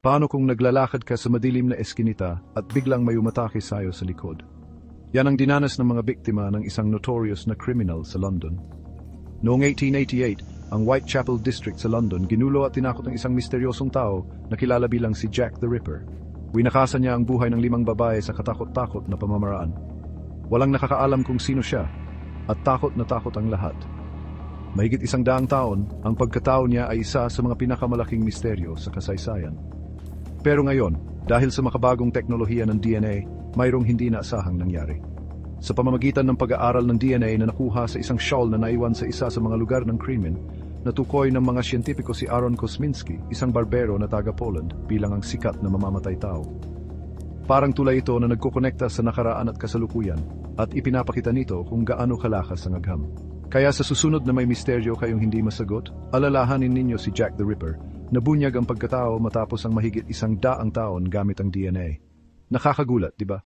Paano kung naglalakad ka sa madilim na eskinita at biglang may umatake sa'yo sa likod? Yan ang dinanas ng mga biktima ng isang notorious na criminal sa London. Noong 1888, ang Whitechapel District sa London ginulo at tinakot ng isang misteryosong tao na kilala bilang si Jack the Ripper. Winakasan niya ang buhay ng 5 babae sa katakot-takot na pamamaraan. Walang nakakaalam kung sino siya, at takot na takot ang lahat. Mahigit 100 taon, ang pagkatao niya ay isa sa mga pinakamalaking misteryo sa kasaysayan. Pero ngayon, dahil sa makabagong teknolohiya ng DNA, mayroong hindi naasahang nangyari. Sa pamamagitan ng pag-aaral ng DNA na nakuha sa isang shawl na naiwan sa isa sa mga lugar ng krimen, natukoy ng mga siyentipiko si Aaron Kosminski, isang barbero na taga-Poland, bilang ang sikat na mamamatay tao. Parang tulay ito na nagkukonekta sa nakaraan at kasalukuyan, at ipinapakita nito kung gaano kalakas ang agham. Kaya sa susunod na may misteryo kayong hindi masagot, alalahanin ninyo si Jack the Ripper, na bunyag ang pagkatao matapos ang mahigit 100 taon gamit ang DNA. Nakakagulat, di ba?